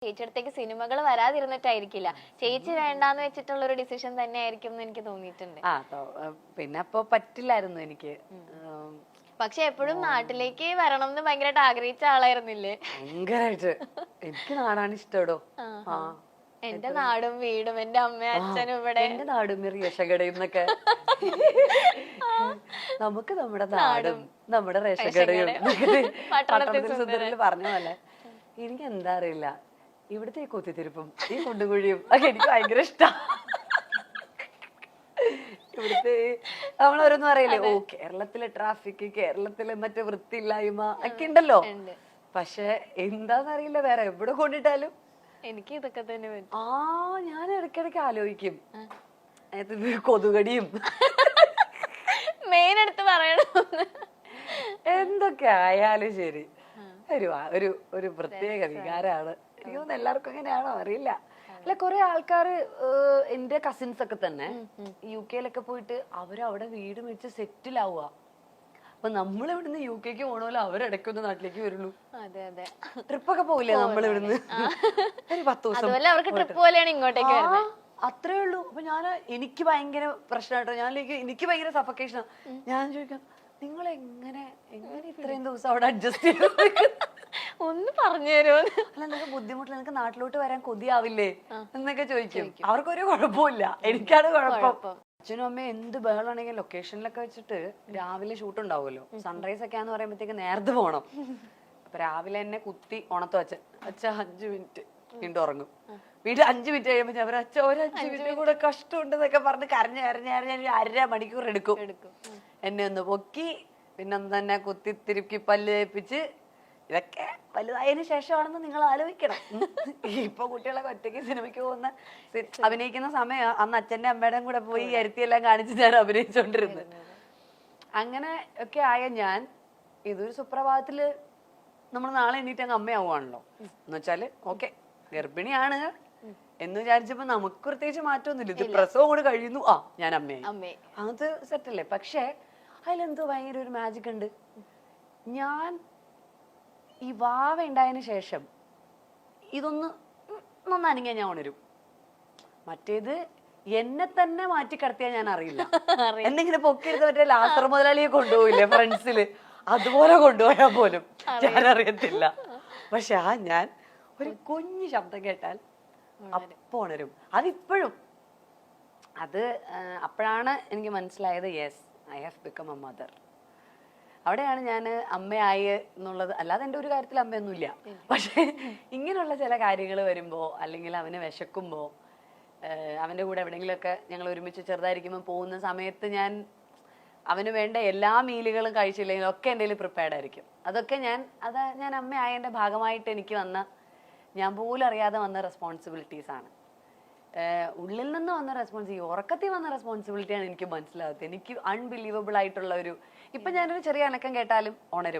ചേച്ചിയുടെ അടുത്തേക്ക് സിനിമകൾ വരാതിരുന്നിട്ടായിരിക്കില്ല, ചേച്ചി വേണ്ടാന്ന് വെച്ചിട്ടുള്ള ഒരു ഡിസിഷൻ തന്നെ ആയിരിക്കും എന്ന് എനിക്ക് തോന്നിയിട്ടുണ്ട്. പിന്നെ അപ്പൊ പറ്റില്ലായിരുന്നു എനിക്ക്. പക്ഷെ എപ്പോഴും നാട്ടിലേക്ക് വരണം എന്ന് ഭയങ്കരമായിട്ട് ആഗ്രഹിച്ച ആളായിരുന്നില്ലേ? ഭയങ്കരായിട്ട്. എനിക്ക് നാടാണ് ഇഷ്ടടോ. എന്റെ നാടും വീടും എന്റെ അമ്മയും അച്ഛനും ഇവിടെ. എന്റെ നാടും റേഷകടയും എന്നൊക്കെ. നമുക്ക് നമ്മുടെ നാടും നമ്മുടെ റേഷകടയും പട്ടണത്തിൽ സുന്ദരിൽ പറഞ്ഞ പോലെ. എനിക്ക് എന്താ അറിയില്ല, ഇവിടുത്തെ ഈ കുത്തിത്തിരിപ്പും ഈ കുണ്ടുകുഴിയും ഒക്കെ എനിക്ക് ഭയങ്കര ഇഷ്ടം. ഇവിടുത്തെ നമ്മളോരോന്നും അറിയില്ലേ, ഓ കേരളത്തിലെ ട്രാഫിക്, കേരളത്തിലെ മറ്റേ വൃത്തിയില്ലായ്മ ഒക്കെ ഉണ്ടല്ലോ. പക്ഷെ എന്താന്നറിയില്ല, വേറെ എവിടെ കൊണ്ടിട്ടാലും എനിക്ക് ഇതൊക്കെ തന്നെ പറ്റും. ഞാൻ ഇടയ്ക്കിടയ്ക്ക് ആലോചിക്കും കൊതുകടിയും മെയിൻ എടുത്ത് പറയണം. എന്തൊക്കെ ആയാലും ശരി, ഒരു ഒരു പ്രത്യേക വികാരമാണ്. എനിക്ക് തോന്നുന്നു എല്ലാവർക്കും എങ്ങനെയാണോ അറിയില്ല. അല്ല, കുറെ ആൾക്കാര് എന്റെ കസിൻസ് ഒക്കെ തന്നെ UK പോയിട്ട് അവരവിടെ വീട് മേടിച്ച് സെറ്റിൽ ആവുക. അപ്പൊ നമ്മൾ ഇവിടുന്ന് UK പോണല്ലോ, അവരിടയ്ക്കൊന്ന് നാട്ടിലേക്ക് വരുള്ളൂ. ട്രിപ്പൊക്കെ പോവില്ലേ നമ്മൾ ഇവിടുന്ന് ഒരു 10 ദിവസം, അത്രേ ഉള്ളൂ. അപ്പൊ എനിക്ക് ഭയങ്കര പ്രശ്നമായിട്ടോ, എനിക്ക് ഭയങ്കര സഫക്കേഷനാ. ഞാൻ ചോദിക്കാം, നിങ്ങൾ എങ്ങനെ ഇത്രയും ദിവസം അവിടെ അഡ്ജസ്റ്റ് ചെയ്ത് ഒന്ന് പറഞ്ഞു തരുമോ? അല്ല, നിനക്ക് ബുദ്ധിമുട്ടില്ല, നിനക്ക് നാട്ടിലോട്ട് വരാൻ കൊതിയാവില്ലേ എന്നൊക്കെ ചോദിക്കും. അവർക്കൊരു കുഴപ്പമില്ല, എനിക്കാണ് കുഴപ്പം. അച്ഛനും അമ്മയും എന്ത് ബഹളാണെങ്കിൽ ലൊക്കേഷനിലൊക്കെ വെച്ചിട്ട് രാവിലെ ഷൂട്ട് ഉണ്ടാവുമല്ലോ, സൺറൈസ് ഒക്കെ പറയുമ്പോഴത്തേക്ക് നേരത്തെ പോകണം. അപ്പൊ രാവിലെ എന്നെ കുത്തി ഉണത്തു അച്ഛ 5 മിനിറ്റ് വീണ്ടും ഉറങ്ങും. വീണ്ടും 5 മിനിറ്റ് കഴിയുമ്പോ അവർ അച്ഛൻ ഒരു 5 മിനിറ്റ് കൂടെ കഷ്ടമുണ്ടെന്നൊക്കെ പറഞ്ഞ് കരഞ്ഞ് 1.5 മണിക്കൂർ എടുക്കും. എന്നെ ഒന്ന് പൊക്കി പിന്നെ തന്നെ കുത്തി തിരുക്കി പല്ല് തേപ്പിച്ച്, ഇതൊക്കെ വലുതായതിനു ശേഷമാണെന്ന് നിങ്ങൾ ആലോചിക്കണം. ഇപ്പൊ കുട്ടികളൊക്കെ ഒറ്റയ്ക്ക് സിനിമയ്ക്ക് പോകുന്ന അഭിനയിക്കുന്ന സമയം അന്ന് അച്ഛന്റെ അമ്മയുടെയും കൂടെ പോയി അരുത്തിയെല്ലാം കാണിച്ച് ഞാൻ അഭിനയിച്ചോണ്ടിരുന്നത്. അങ്ങനെ ഒക്കെ ആയ ഞാൻ ഇതൊരു സുപ്രഭാതത്തില് നമ്മൾ നാളെ എണീറ്റ് അങ്ങ് അമ്മയാവുകയാണല്ലോ എന്ന് വെച്ചാല് ഓക്കെ ഗർഭിണിയാണ് എന്ന് വിചാരിച്ചപ്പോ നമുക്ക് പ്രത്യേകിച്ച് മാറ്റമൊന്നുമില്ല. ഇത് പ്രസവം കൂടെ കഴിയുന്നു, ഞാൻ അമ്മയായി, അത് സെറ്റല്ലേ. പക്ഷെ അതിലെന്തോ ഭയങ്കര ഒരു മാജിക് ഉണ്ട്. ഞാൻ ഈ വാവ ഉണ്ടായതിനു ശേഷം ഇതൊന്ന് നന്നാണെങ്കിൽ ഞാൻ ഉണരും. മറ്റേത് എന്നെ തന്നെ മാറ്റി കിടത്തിയാൽ ഞാൻ അറിയില്ല. എന്തെങ്കിലും പൊക്കിയെടുത്ത് മറ്റേ ലാസർ മുതലാളിയെ കൊണ്ടുപോയില്ലേ ഫ്രണ്ട്സില്, അതുപോലെ കൊണ്ടുപോയാൽ പോലും ഞാൻ അറിയത്തില്ല. പക്ഷെ ഞാൻ ഒരു കുഞ്ഞു ശബ്ദം കേട്ടാൽ അപ്പൊ ഉണരും. അതിപ്പോഴും അപ്പോഴാണ് എനിക്ക് മനസ്സിലായത്, yes I have become A mother. അവിടെയാണ് ഞാൻ അമ്മയായി എന്നുള്ളത്. അല്ലാതെ എൻ്റെ ഒരു കാര്യത്തിൽ അമ്മയൊന്നുമില്ല. പക്ഷെ ഇങ്ങനെയുള്ള ചില കാര്യങ്ങൾ വരുമ്പോൾ, അല്ലെങ്കിൽ അവന് വിശക്കുമ്പോൾ, അവൻ്റെ കൂടെ എവിടെയെങ്കിലുമൊക്കെ ഞങ്ങൾ ഒരുമിച്ച് ചെറുതായിരിക്കുമ്പോൾ പോകുന്ന സമയത്ത് അവന് വേണ്ട എല്ലാ മീലുകളും കഴിച്ചില്ലെങ്കിൽ ഒക്കെ എൻ്റെ കയ്യിൽ പ്രിപ്പയർഡ് ആയിരിക്കും. അതൊക്കെ ഞാൻ അമ്മയായതിൻ്റെ ഭാഗമായിട്ട് എനിക്ക് ഞാൻ പോലും അറിയാതെ വന്ന റെസ്പോൺസിബിലിറ്റീസാണ്. ഉള്ളിൽ നിന്ന് വന്ന റെസ്പോൺസിബിലിറ്റി, ഉറക്കത്തിൽ വന്ന റെസ്പോൺസിബിലിറ്റിയാണ് എനിക്ക് മനസ്സിലാകാത്തത്. എനിക്ക് അൺബിലീവബിൾ ആയിട്ടുള്ള ഇപ്പൊ ഞാനൊരു ചെറിയ അനക്കം കേട്ടാലും ഉണരും.